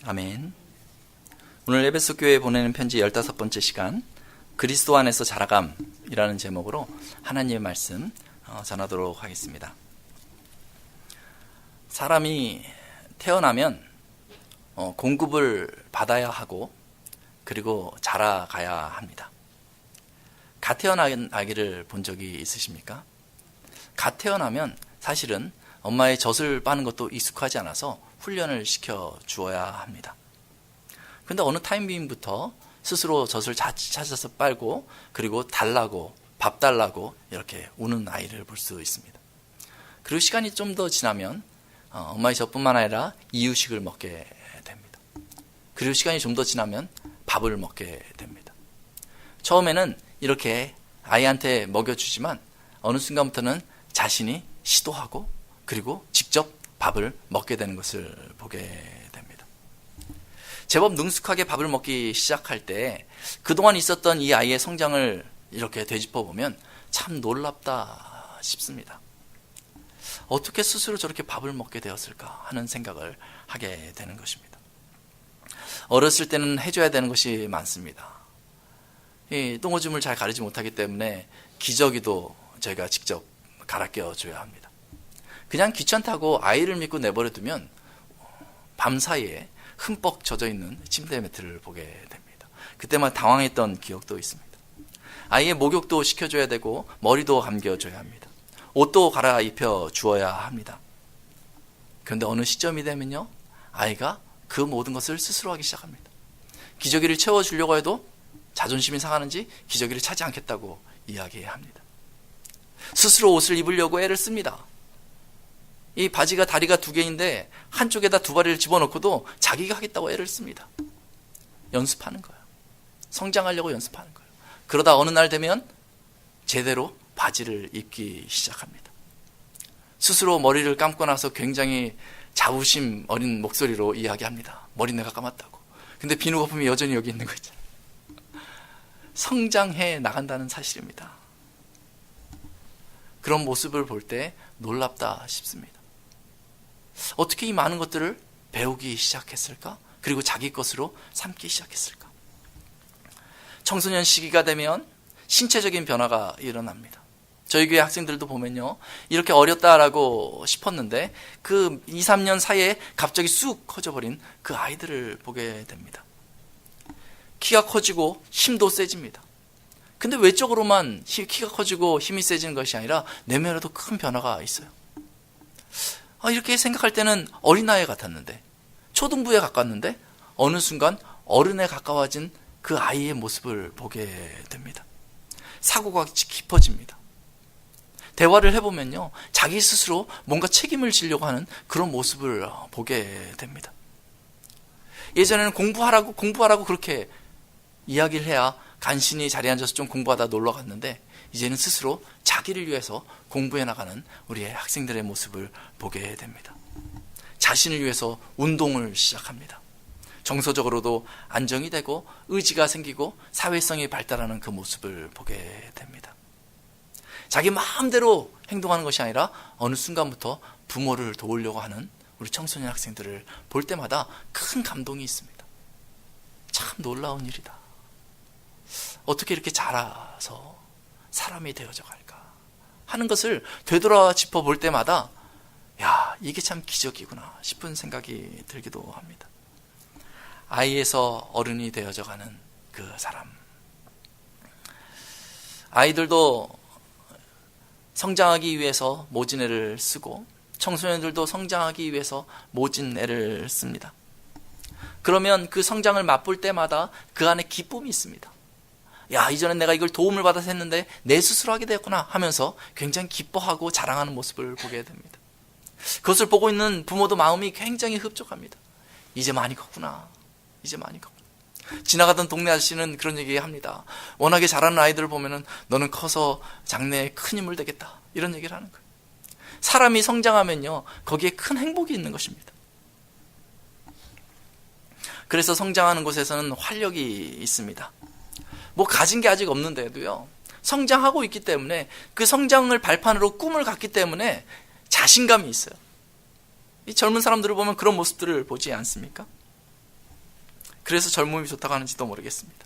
아멘. 오늘 에베소 교회에 보내는 편지 15번째 시간, 그리스도 안에서 자라감이라는 제목으로 하나님의 말씀 전하도록 하겠습니다. 사람이 태어나면 공급을 받아야 하고 그리고 자라가야 합니다. 갓 태어난 아기를 본 적이 있으십니까? 갓 태어나면 사실은 엄마의 젖을 빠는 것도 익숙하지 않아서 훈련을 시켜 주어야 합니다. 근데 어느 타이밍부터 스스로 젖을 찾아서 빨고 그리고 달라고, 밥 달라고 이렇게 우는 아이를 볼 수 있습니다. 그리고 시간이 좀 더 지나면 엄마의 젖뿐만 아니라 이유식을 먹게 됩니다. 그리고 시간이 좀 더 지나면 밥을 먹게 됩니다. 처음에는 이렇게 아이한테 먹여주지만 어느 순간부터는 자신이 시도하고 그리고 직접 밥을 먹게 되는 것을 보게 됩니다. 제법 능숙하게 밥을 먹기 시작할 때 그동안 있었던 이 아이의 성장을 이렇게 되짚어 보면 참 놀랍다 싶습니다. 어떻게 스스로 저렇게 밥을 먹게 되었을까 하는 생각을 하게 되는 것입니다. 어렸을 때는 해줘야 되는 것이 많습니다. 이 똥오줌을 잘 가리지 못하기 때문에 기저귀도 저희가 직접 갈아 껴줘야 합니다. 그냥 귀찮다고 아이를 믿고 내버려 두면 밤사이에 흠뻑 젖어있는 침대 매트를 보게 됩니다. 그때만 당황했던 기억도 있습니다. 아이의 목욕도 시켜줘야 되고 머리도 감겨줘야 합니다. 옷도 갈아입혀 주어야 합니다. 그런데 어느 시점이 되면요, 아이가 그 모든 것을 스스로 하기 시작합니다. 기저귀를 채워주려고 해도 자존심이 상하는지 기저귀를 차지 않겠다고 이야기합니다. 스스로 옷을 입으려고 애를 씁니다. 이 바지가 다리가 2개인데 한쪽에다 2바리를 집어넣고도 자기가 하겠다고 애를 씁니다. 연습하는 거예요. 성장하려고 연습하는 거예요. 그러다 어느 날 되면 제대로 바지를 입기 시작합니다. 스스로 머리를 감고 나서 굉장히 자부심 어린 목소리로 이야기합니다. 머리 내가 감았다고. 근데 비누 거품이 여전히 여기 있는 거 있잖아요. 성장해 나간다는 사실입니다. 그런 모습을 볼 때 놀랍다 싶습니다. 어떻게 이 많은 것들을 배우기 시작했을까? 그리고 자기 것으로 삼기 시작했을까? 청소년 시기가 되면 신체적인 변화가 일어납니다. 저희 교회 학생들도 보면요, 이렇게 어렸다라고 싶었는데 그 2, 3년 사이에 갑자기 쑥 커져버린 그 아이들을 보게 됩니다. 키가 커지고 힘도 세집니다. 근데 외적으로만 키가 커지고 힘이 세지는 것이 아니라 내면에도 큰 변화가 있어요. 이렇게 생각할 때는 어린아이 같았는데, 초등부에 가깝는데 어느 순간 어른에 가까워진 그 아이의 모습을 보게 됩니다. 사고가 깊어집니다. 대화를 해보면요, 자기 스스로 뭔가 책임을 지려고 하는 그런 모습을 보게 됩니다. 예전에는 공부하라고 그렇게 이야기를 해야 간신히 자리에 앉아서 좀 공부하다 놀러 갔는데, 이제는 스스로 자기를 위해서 공부해 나가는 우리의 학생들의 모습을 보게 됩니다. 자신을 위해서 운동을 시작합니다. 정서적으로도 안정이 되고 의지가 생기고 사회성이 발달하는 그 모습을 보게 됩니다. 자기 마음대로 행동하는 것이 아니라 어느 순간부터 부모를 도우려고 하는 우리 청소년 학생들을 볼 때마다 큰 감동이 있습니다. 참 놀라운 일이다. 어떻게 이렇게 자라서 사람이 되어져 갈까 하는 것을 되돌아 짚어볼 때마다 야, 이게 참 기적이구나 싶은 생각이 들기도 합니다. 아이에서 어른이 되어져 가는 그 사람. 아이들도 성장하기 위해서 모진 애를 쓰고 청소년들도 성장하기 위해서 모진 애를 씁니다. 그러면 그 성장을 맛볼 때마다 그 안에 기쁨이 있습니다. 야, 이전엔 내가 이걸 도움을 받아서 했는데 내 스스로 하게 되었구나 하면서 굉장히 기뻐하고 자랑하는 모습을 보게 됩니다. 그것을 보고 있는 부모도 마음이 굉장히 흡족합니다. 이제 많이 컸구나. 이제 많이 컸구나. 지나가던 동네 아저씨는 그런 얘기 합니다. 워낙에 잘하는 아이들을 보면은 너는 커서 장래에 큰 인물 되겠다, 이런 얘기를 하는 거예요. 사람이 성장하면요, 거기에 큰 행복이 있는 것입니다. 그래서 성장하는 곳에서는 활력이 있습니다. 뭐 가진 게 아직 없는데도요, 성장하고 있기 때문에 그 성장을 발판으로 꿈을 갖기 때문에 자신감이 있어요. 이 젊은 사람들을 보면 그런 모습들을 보지 않습니까? 그래서 젊음이 좋다고 하는지도 모르겠습니다.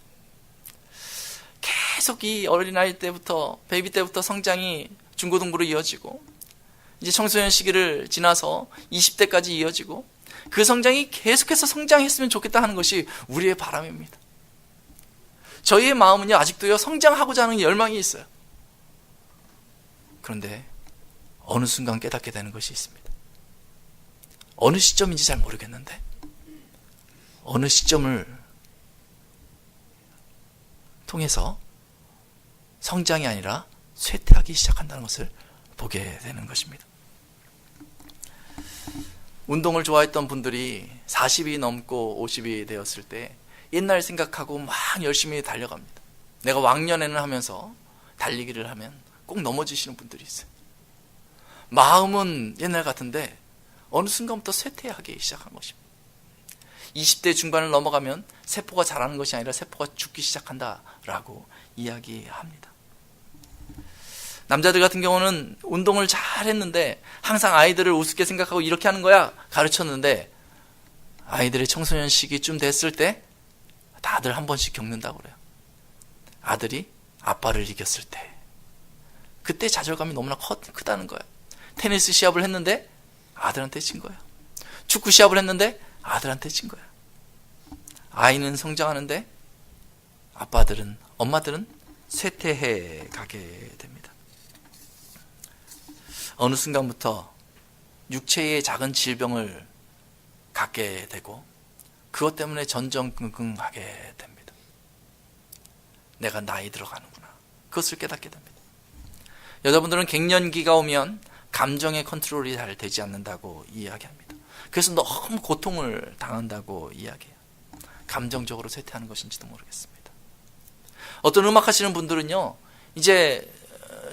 계속 이 어린아이 때부터, 베이비 때부터 성장이 중고등부로 이어지고, 이제 청소년 시기를 지나서 20대까지 이어지고, 그 성장이 계속해서 성장했으면 좋겠다 하는 것이 우리의 바람입니다. 저희의 마음은요, 아직도요, 성장하고자 하는 열망이 있어요. 그런데 어느 순간 깨닫게 되는 것이 있습니다. 어느 시점인지 잘 모르겠는데, 어느 시점을 통해서 성장이 아니라 쇠퇴하기 시작한다는 것을 보게 되는 것입니다. 운동을 좋아했던 분들이 40이 넘고 50이 되었을 때 옛날 생각하고 막 열심히 달려갑니다. 내가 왕년에는 하면서 달리기를 하면 꼭 넘어지시는 분들이 있어요. 마음은 옛날 같은데 어느 순간부터 쇠퇴하기 시작한 것입니다. 20대 중반을 넘어가면 세포가 자라는 것이 아니라 세포가 죽기 시작한다라고 이야기합니다. 남자들 같은 경우는 운동을 잘 했는데 항상 아이들을 우습게 생각하고 이렇게 하는 거야 가르쳤는데, 아이들의 청소년 시기쯤 됐을 때 다들 한 번씩 겪는다고 그래요. 아들이 아빠를 이겼을 때, 그때 좌절감이 너무나 크다는 거예요. 테니스 시합을 했는데 아들한테 진 거예요. 축구 시합을 했는데 아들한테 진 거예요. 아이는 성장하는데 아빠들은, 엄마들은 쇠퇴해 가게 됩니다. 어느 순간부터 육체의 작은 질병을 갖게 되고 그것 때문에 전전긍긍하게 됩니다. 내가 나이 들어가는구나. 그것을 깨닫게 됩니다. 여자분들은 갱년기가 오면 감정의 컨트롤이 잘 되지 않는다고 이야기합니다. 그래서 너무 고통을 당한다고 이야기해요. 감정적으로 쇠퇴하는 것인지도 모르겠습니다. 어떤 음악하시는 분들은요, 이제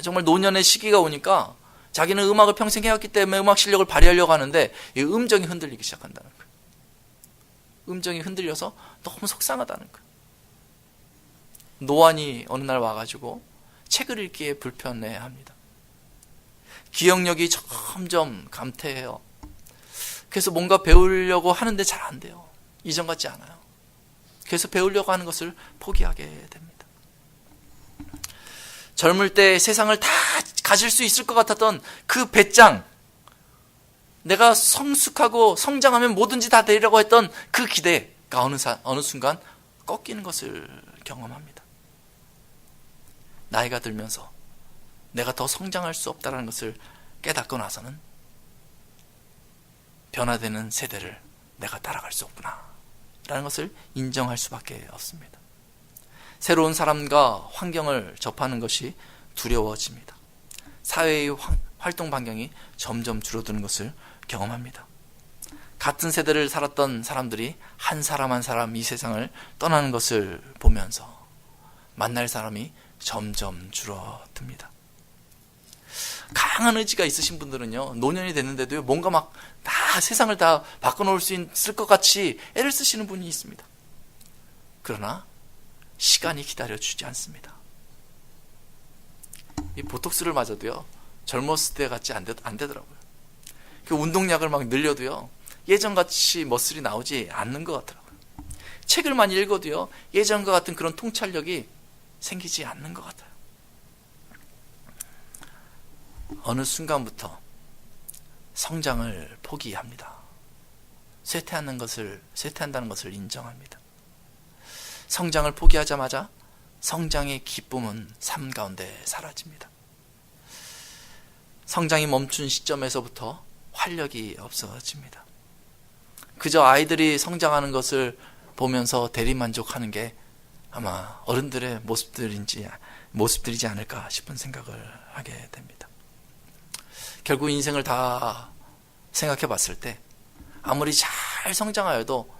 정말 노년의 시기가 오니까 자기는 음악을 평생 해왔기 때문에 음악 실력을 발휘하려고 하는데 이 음정이 흔들리기 시작한다는 거예요. 음정이 흔들려서 너무 속상하다는 거예요. 노안이 어느 날 와가지고 책을 읽기에 불편해합니다. 기억력이 점점 감퇴해요. 그래서 뭔가 배우려고 하는데 잘 안 돼요. 이전 같지 않아요. 그래서 배우려고 하는 것을 포기하게 됩니다. 젊을 때 세상을 다 가질 수 있을 것 같았던 그 배짱, 내가 성숙하고 성장하면 뭐든지 다 되리라고 했던 그 기대가 어느 순간 꺾이는 것을 경험합니다. 나이가 들면서 내가 더 성장할 수 없다는 것을 깨닫고 나서는 변화되는 세대를 내가 따라갈 수 없구나 라는 것을 인정할 수밖에 없습니다. 새로운 사람과 환경을 접하는 것이 두려워집니다. 사회의 활동 반경이 점점 줄어드는 것을 경험합니다. 같은 세대를 살았던 사람들이 한 사람 한 사람 이 세상을 떠나는 것을 보면서 만날 사람이 점점 줄어듭니다. 강한 의지가 있으신 분들은요, 노년이 됐는데도 뭔가 막 다 세상을 다 바꿔놓을 수 있을 것 같이 애를 쓰시는 분이 있습니다. 그러나 시간이 기다려주지 않습니다. 이 보톡스를 맞아도요, 젊었을 때 같이 안 되더라고요. 그 운동약을 막 늘려도요, 예전같이 머슬이 나오지 않는 것 같더라고요. 책을 많이 읽어도요, 예전과 같은 그런 통찰력이 생기지 않는 것 같아요. 어느 순간부터 성장을 포기합니다. 쇠퇴한다는 것을 인정합니다. 성장을 포기하자마자 성장의 기쁨은 삶 가운데 사라집니다. 성장이 멈춘 시점에서부터 활력이 없어집니다. 그저 아이들이 성장하는 것을 보면서 대리만족하는 게 아마 어른들의 모습들이지 않을까 싶은 생각을 하게 됩니다. 결국 인생을 다 생각해 봤을 때 아무리 잘 성장하여도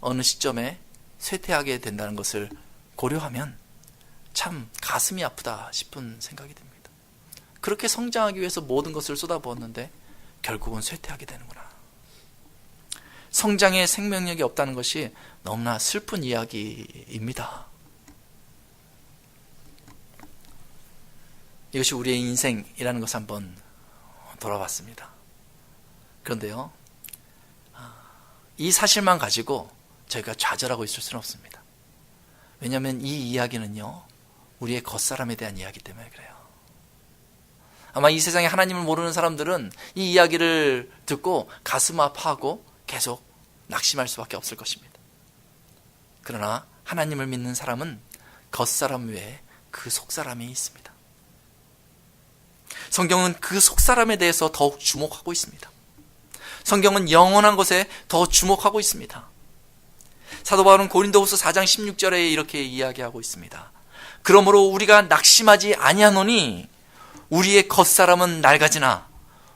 어느 시점에 쇠퇴하게 된다는 것을 고려하면 참 가슴이 아프다 싶은 생각이 듭니다. 그렇게 성장하기 위해서 모든 것을 쏟아부었는데 결국은 쇠퇴하게 되는구나. 성장에 생명력이 없다는 것이 너무나 슬픈 이야기입니다. 이것이 우리의 인생이라는 것을 한번 돌아봤습니다. 그런데요, 이 사실만 가지고 저희가 좌절하고 있을 수는 없습니다. 왜냐하면 이 이야기는요, 우리의 겉사람에 대한 이야기 때문에 그래요. 아마 이 세상에 하나님을 모르는 사람들은 이 이야기를 듣고 가슴 아파하고 계속 낙심할 수밖에 없을 것입니다. 그러나 하나님을 믿는 사람은 겉사람 외에 그 속사람이 있습니다. 성경은 그 속사람에 대해서 더욱 주목하고 있습니다. 성경은 영원한 것에 더 주목하고 있습니다. 사도 바울은 고린도후서 4장 16절에 이렇게 이야기하고 있습니다. 그러므로 우리가 낙심하지 아니하노니 우리의 겉사람은 낡아지나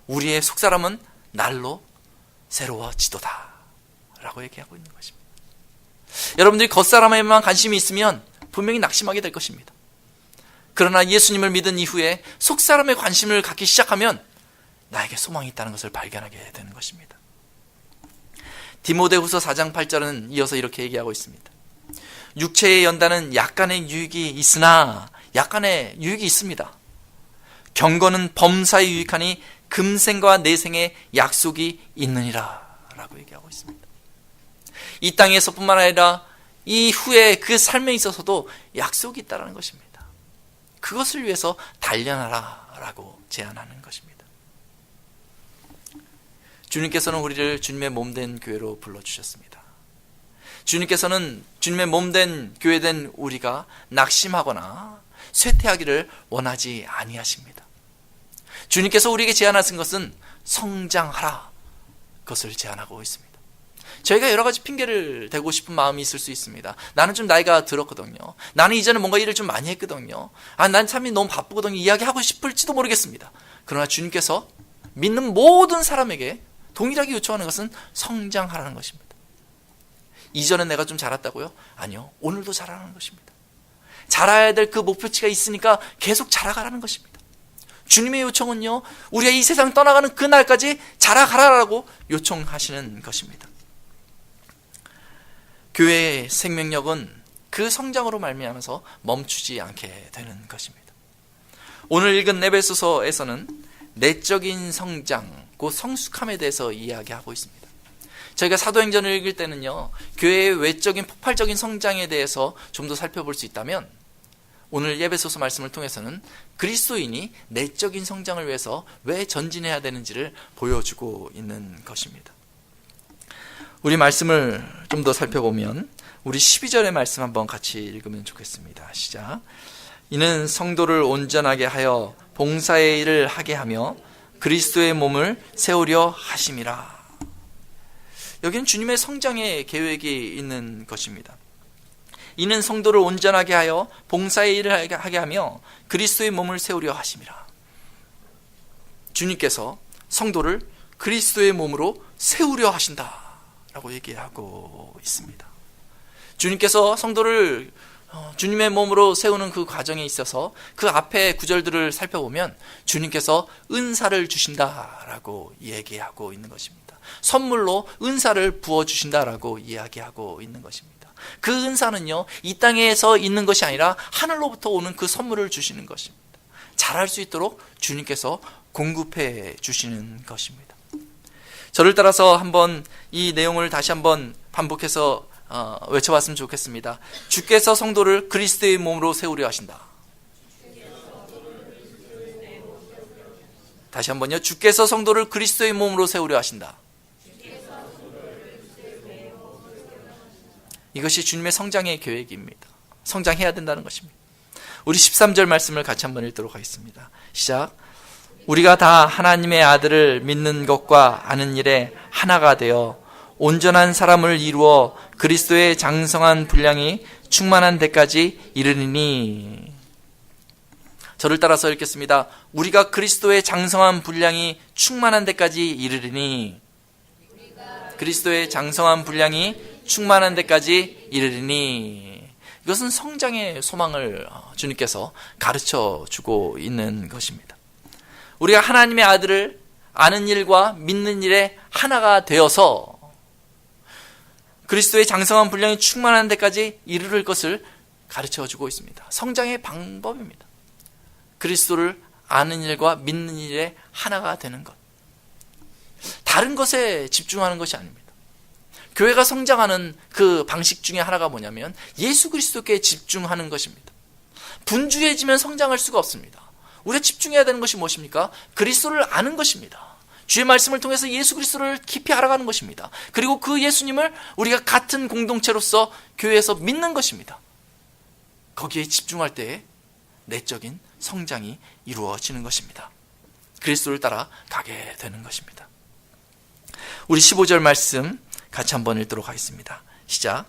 우리의 속사람은 날로 새로워지도다 라고 얘기하고 있는 것입니다. 여러분들이 겉사람에만 관심이 있으면 분명히 낙심하게 될 것입니다. 그러나 예수님을 믿은 이후에 속사람에 관심을 갖기 시작하면 나에게 소망이 있다는 것을 발견하게 되는 것입니다. 디모데후서 4장 8절은 이어서 이렇게 얘기하고 있습니다. 육체의 연단은 약간의 유익이 있으나 약간의 유익이 있습니다. 경건은 범사에 유익하니 금생과 내생의 약속이 있느니라 라고 얘기하고 있습니다. 이 땅에서뿐만 아니라 이후에 그 삶에 있어서도 약속이 있다는 것입니다. 그것을 위해서 단련하라 라고 제안하는 것입니다. 주님께서는 우리를 주님의 몸된 교회로 불러주셨습니다. 주님께서는 주님의 몸된 교회된 우리가 낙심하거나 쇠퇴하기를 원하지 아니하십니다. 주님께서 우리에게 제안하신 것은 성장하라, 그것을 제안하고 있습니다. 저희가 여러 가지 핑계를 대고 싶은 마음이 있을 수 있습니다. 나는 좀 나이가 들었거든요. 나는 이전에 뭔가 일을 좀 많이 했거든요. 난 참이 너무 바쁘거든요. 이야기하고 싶을지도 모르겠습니다. 그러나 주님께서 믿는 모든 사람에게 동일하게 요청하는 것은 성장하라는 것입니다. 이전에 내가 좀 자랐다고요? 아니요. 오늘도 자라는 것입니다. 자라야 될 그 목표치가 있으니까 계속 자라가라는 것입니다. 주님의 요청은요, 우리가 이 세상 떠나가는 그날까지 자라가라라고 요청하시는 것입니다. 교회의 생명력은 그 성장으로 말미암아서 멈추지 않게 되는 것입니다. 오늘 읽은 에베소서에서는 내적인 성장, 그 성숙함에 대해서 이야기하고 있습니다. 저희가 사도행전을 읽을 때는요, 교회의 외적인 폭발적인 성장에 대해서 좀 더 살펴볼 수 있다면, 오늘 에베소서 말씀을 통해서는 그리스도인이 내적인 성장을 위해서 왜 전진해야 되는지를 보여주고 있는 것입니다. 우리 말씀을 좀 더 살펴보면 우리 12절의 말씀 한번 같이 읽으면 좋겠습니다. 시작. 이는 성도를 온전하게 하여 봉사의 일을 하게 하며 그리스도의 몸을 세우려 하심이라. 여기는 주님의 성장의 계획이 있는 것입니다. 이는 성도를 온전하게 하여 봉사의 일을 하게 하며 그리스도의 몸을 세우려 하심이라. 주님께서 성도를 그리스도의 몸으로 세우려 하신다라고 얘기하고 있습니다. 주님께서 성도를 주님의 몸으로 세우는 그 과정에 있어서 그 앞에 구절들을 살펴보면 주님께서 은사를 주신다라고 얘기하고 있는 것입니다. 선물로 은사를 부어주신다라고 이야기하고 있는 것입니다. 그 은사는요, 이 땅에서 있는 것이 아니라 하늘로부터 오는 그 선물을 주시는 것입니다. 잘할 수 있도록 주님께서 공급해 주시는 것입니다. 저를 따라서 한번 이 내용을 다시 한번 반복해서 외쳐봤으면 좋겠습니다. 주께서 성도를 그리스도의 몸으로 세우려 하신다. 다시 한번요. 주께서 성도를 그리스도의 몸으로 세우려 하신다. 이것이 주님의 성장의 계획입니다. 성장해야 된다는 것입니다. 우리 13절 말씀을 같이 한번 읽도록 하겠습니다. 시작. 우리가 다 하나님의 아들을 믿는 것과 아는 일에 하나가 되어 온전한 사람을 이루어 그리스도의 장성한 분량이 충만한 데까지 이르리니. 저를 따라서 읽겠습니다. 우리가 그리스도의 장성한 분량이 충만한 데까지 이르리니. 그리스도의 장성한 분량이 충만한 데까지 이르리니. 이것은 성장의 소망을 주님께서 가르쳐 주고 있는 것입니다. 우리가 하나님의 아들을 아는 일과 믿는 일에 하나가 되어서 그리스도의 장성한 분량이 충만한 데까지 이르를 것을 가르쳐 주고 있습니다. 성장의 방법입니다. 그리스도를 아는 일과 믿는 일에 하나가 되는 것. 다른 것에 집중하는 것이 아닙니다. 교회가 성장하는 그 방식 중에 하나가 뭐냐면 예수 그리스도께 집중하는 것입니다. 분주해지면 성장할 수가 없습니다. 우리가 집중해야 되는 것이 무엇입니까? 그리스도를 아는 것입니다. 주의 말씀을 통해서 예수 그리스도를 깊이 알아가는 것입니다. 그리고 그 예수님을 우리가 같은 공동체로서 교회에서 믿는 것입니다. 거기에 집중할 때에 내적인 성장이 이루어지는 것입니다. 그리스도를 따라 가게 되는 것입니다. 우리 15절 말씀 같이 한번 읽도록 하겠습니다. 시작.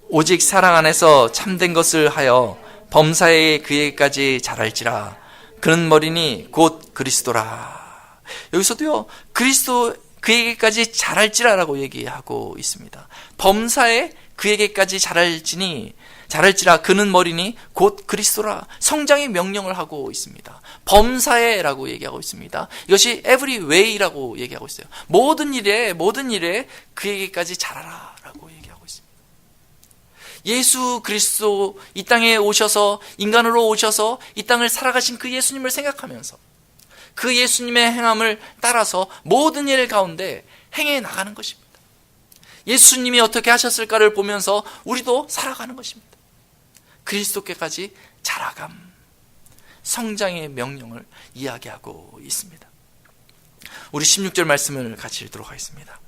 오직 사랑 안에서 참된 것을 하여 범사에 그에게까지 자랄지라. 그는 머리니 곧 그리스도라. 여기서도요, 그리스도 그에게까지 자랄지라라고 얘기하고 있습니다. 범사에 그에게까지 자랄지라. 그는 머리니 곧 그리스도라. 성장의 명령을 하고 있습니다. 범사에라고 얘기하고 있습니다. 이것이 every way라고 얘기하고 있어요. 모든 일에 그에게까지 자라라라고 얘기하고 있습니다. 예수 그리스도 이 땅에 오셔서 인간으로 오셔서 이 땅을 살아가신 그 예수님을 생각하면서 그 예수님의 행함을 따라서 모든 일 가운데 행해 나가는 것입니다. 예수님이 어떻게 하셨을까를 보면서 우리도 살아가는 것입니다. 그리스도께까지 자라감, 성장의 명령을 이야기하고 있습니다. 우리 16절 말씀을 같이 읽도록 하겠습니다.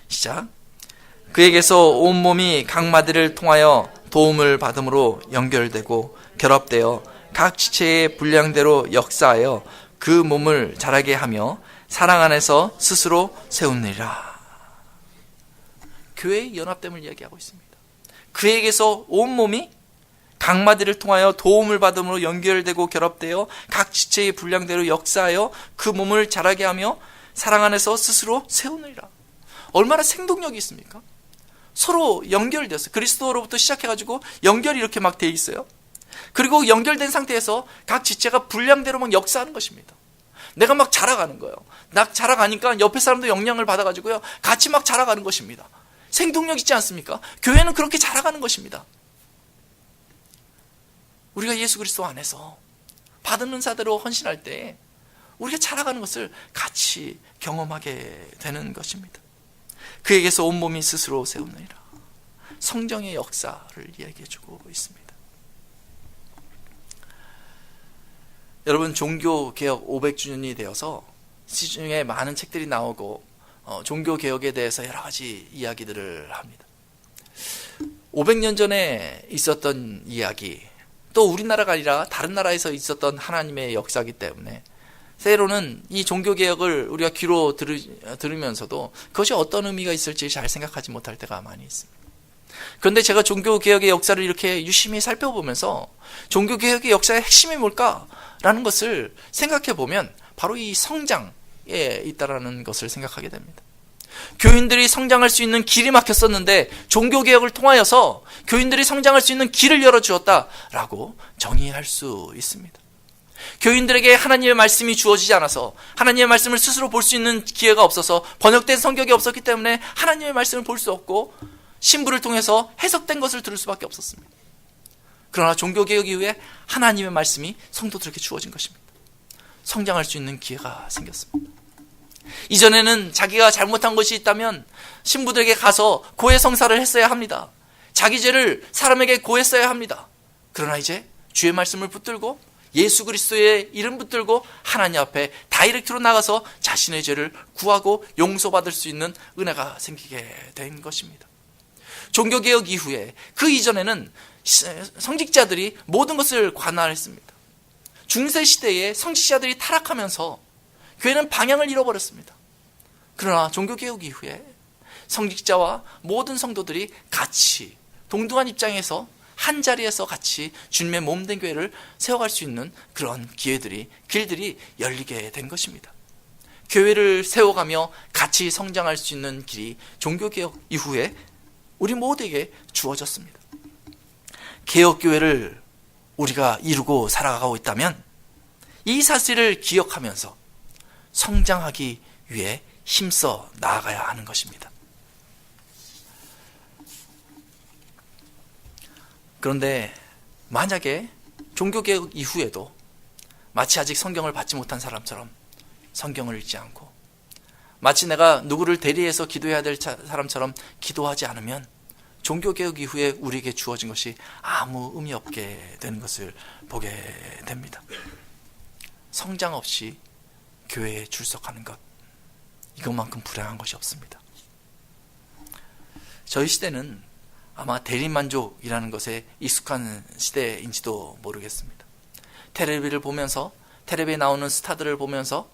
시작. 그에게서 온몸이 각 마디를 통하여 도움을 받음으로 연결되고 결합되어 각 지체의 분량대로 역사하여 그 몸을 자라게 하며 사랑 안에서 스스로 세우느니라. 교회의 연합됨을 이야기하고 있습니다. 그에게서 온몸이 각 마디를 통하여 도움을 받음으로 연결되고 결합되어 각 지체의 분량대로 역사하여 그 몸을 자라게 하며 사랑 안에서 스스로 세우느니라. 얼마나 생동력이 있습니까? 서로 연결되었어요. 그리스도로부터 시작해가지고 연결이 이렇게 막 돼 있어요. 그리고 연결된 상태에서 각 지체가 분량대로 막 역사하는 것입니다. 내가 막 자라가는 거예요. 나 자라가니까 옆에 사람도 영향을 받아가지고요, 같이 막 자라가는 것입니다. 생동력 있지 않습니까? 교회는 그렇게 자라가는 것입니다. 우리가 예수 그리스도 안에서 받은 은사대로 헌신할 때 우리가 자라가는 것을 같이 경험하게 되는 것입니다. 그에게서 온몸이 스스로 세우느니라. 성령의 역사를 이야기해주고 있습니다. 여러분, 종교개혁 500주년이 되어서 시중에 많은 책들이 나오고 종교개혁에 대해서 여러 가지 이야기들을 합니다. 500년 전에 있었던 이야기, 또 우리나라가 아니라 다른 나라에서 있었던 하나님의 역사이기 때문에 때로는 이 종교개혁을 우리가 귀로 들으면서도 그것이 어떤 의미가 있을지 잘 생각하지 못할 때가 많이 있습니다. 그런데 제가 종교개혁의 역사를 이렇게 유심히 살펴보면서 종교개혁의 역사의 핵심이 뭘까라는 것을 생각해 보면 바로 이 성장에 있다라는 것을 생각하게 됩니다. 교인들이 성장할 수 있는 길이 막혔었는데 종교개혁을 통하여서 교인들이 성장할 수 있는 길을 열어주었다라고 정의할 수 있습니다. 교인들에게 하나님의 말씀이 주어지지 않아서 하나님의 말씀을 스스로 볼 수 있는 기회가 없어서 번역된 성경이 없었기 때문에 하나님의 말씀을 볼 수 없고 신부를 통해서 해석된 것을 들을 수밖에 없었습니다. 그러나 종교개혁 이후에 하나님의 말씀이 성도들에게 주어진 것입니다. 성장할 수 있는 기회가 생겼습니다. 이전에는 자기가 잘못한 것이 있다면 신부들에게 가서 고해성사를 했어야 합니다. 자기 죄를 사람에게 고했어야 합니다. 그러나 이제 주의 말씀을 붙들고 예수 그리스도의 이름 붙들고 하나님 앞에 다이렉트로 나가서 자신의 죄를 구하고 용서받을 수 있는 은혜가 생기게 된 것입니다. 종교개혁 이후에 그 이전에는 성직자들이 모든 것을 관할했습니다. 중세시대에 성직자들이 타락하면서 교회는 방향을 잃어버렸습니다. 그러나 종교개혁 이후에 성직자와 모든 성도들이 같이 동등한 입장에서 한 자리에서 같이 주님의 몸된 교회를 세워갈 수 있는 그런 길들이 열리게 된 것입니다. 교회를 세워가며 같이 성장할 수 있는 길이 종교개혁 이후에 우리 모두에게 주어졌습니다. 개혁교회를 우리가 이루고 살아가고 있다면 이 사실을 기억하면서 성장하기 위해 힘써 나아가야 하는 것입니다. 그런데 만약에 종교개혁 이후에도 마치 아직 성경을 받지 못한 사람처럼 성경을 읽지 않고 마치 내가 누구를 대리해서 기도해야 될 사람처럼 기도하지 않으면 종교개혁 이후에 우리에게 주어진 것이 아무 의미 없게 되는 것을 보게 됩니다. 성장 없이 교회에 출석하는 것, 이것만큼 불행한 것이 없습니다. 저희 시대는 아마 대리만족이라는 것에 익숙한 시대인지도 모르겠습니다. 텔레비를 보면서, 텔레비에 나오는 스타들을 보면서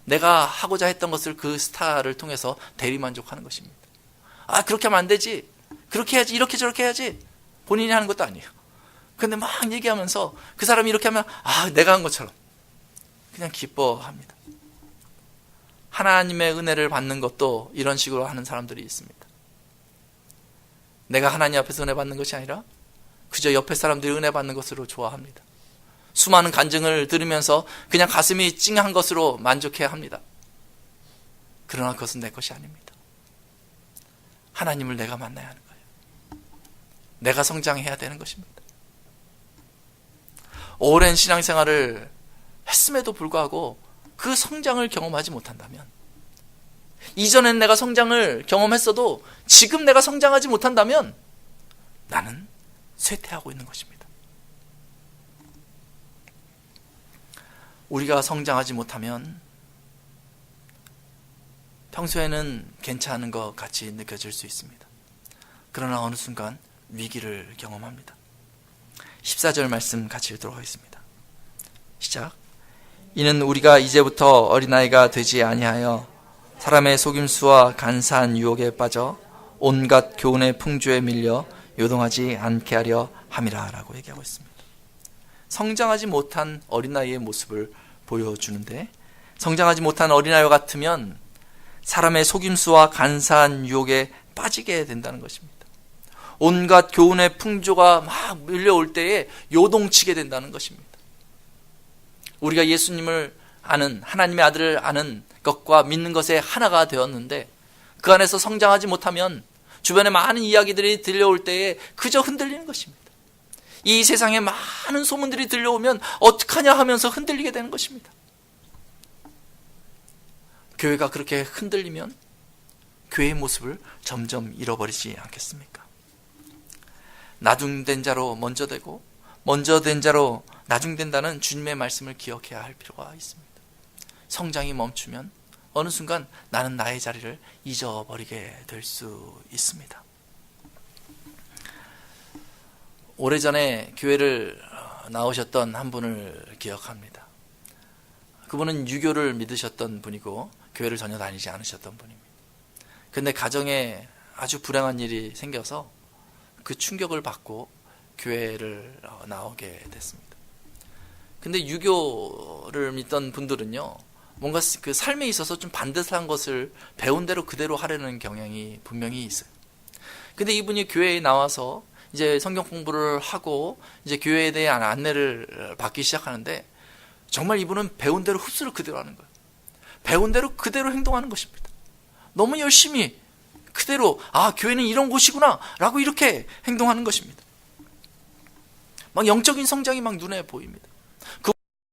내가 하고자 했던 것을 그 스타를 통해서 대리만족하는 것입니다. 아, 그렇게 하면 안 되지, 그렇게 해야지, 이렇게 저렇게 해야지. 본인이 하는 것도 아니에요. 근데 막 얘기하면서 그 사람이 이렇게 하면 내가 한 것처럼 그냥 기뻐합니다. 하나님의 은혜를 받는 것도 이런 식으로 하는 사람들이 있습니다. 내가 하나님 앞에서 은혜 받는 것이 아니라 그저 옆에 사람들이 은혜 받는 것으로 좋아합니다. 수많은 간증을 들으면서 그냥 가슴이 찡한 것으로 만족해야 합니다. 그러나 그것은 내 것이 아닙니다. 하나님을 내가 만나야 하는 거예요. 내가 성장해야 되는 것입니다. 오랜 신앙생활을 했음에도 불구하고 그 성장을 경험하지 못한다면, 이전엔 내가 성장을 경험했어도 지금 내가 성장하지 못한다면 나는 쇠퇴하고 있는 것입니다. 우리가 성장하지 못하면 평소에는 괜찮은 것 같이 느껴질 수 있습니다. 그러나 어느 순간 위기를 경험합니다. 14절 말씀 같이 읽도록 하겠습니다. 시작. 이는 우리가 이제부터 어린아이가 되지 아니하여 사람의 속임수와 간사한 유혹에 빠져 온갖 교훈의 풍조에 밀려 요동하지 않게 하려 함이라 라고 얘기하고 있습니다. 성장하지 못한 어린아이의 모습을 보여주는데, 성장하지 못한 어린아이와 같으면 사람의 속임수와 간사한 유혹에 빠지게 된다는 것입니다. 온갖 교훈의 풍조가 막 밀려올 때에 요동치게 된다는 것입니다. 우리가 예수님을 아는, 하나님의 아들을 아는 것과 믿는 것에 하나가 되었는데 그 안에서 성장하지 못하면 주변에 많은 이야기들이 들려올 때에 그저 흔들리는 것입니다. 이 세상에 많은 소문들이 들려오면 어떡하냐 하면서 흔들리게 되는 것입니다. 교회가 그렇게 흔들리면 교회의 모습을 점점 잃어버리지 않겠습니까? 나중된 자로 먼저 되고 먼저 된 자로 나중된다는 주님의 말씀을 기억해야 할 필요가 있습니다. 성장이 멈추면 어느 순간 나는 나의 자리를 잊어버리게 될 수 있습니다. 오래전에 교회를 나오셨던 한 분을 기억합니다. 그분은 유교를 믿으셨던 분이고 교회를 전혀 다니지 않으셨던 분입니다. 근데 가정에 아주 불행한 일이 생겨서 그 충격을 받고 교회를 나오게 됐습니다. 근데 유교를 믿던 분들은요, 뭔가 그 삶에 있어서 좀 반듯한 것을 배운 대로 그대로 하려는 경향이 분명히 있어요. 근데 이분이 교회에 나와서 이제 성경 공부를 하고 이제 교회에 대한 안내를 받기 시작하는데 정말 이분은 배운 대로 흡수를 그대로 하는 거예요. 배운 대로 그대로 행동하는 것입니다. 너무 열심히 그대로 교회는 이런 곳이구나 라고 이렇게 행동하는 것입니다. 막 영적인 성장이 막 눈에 보입니다.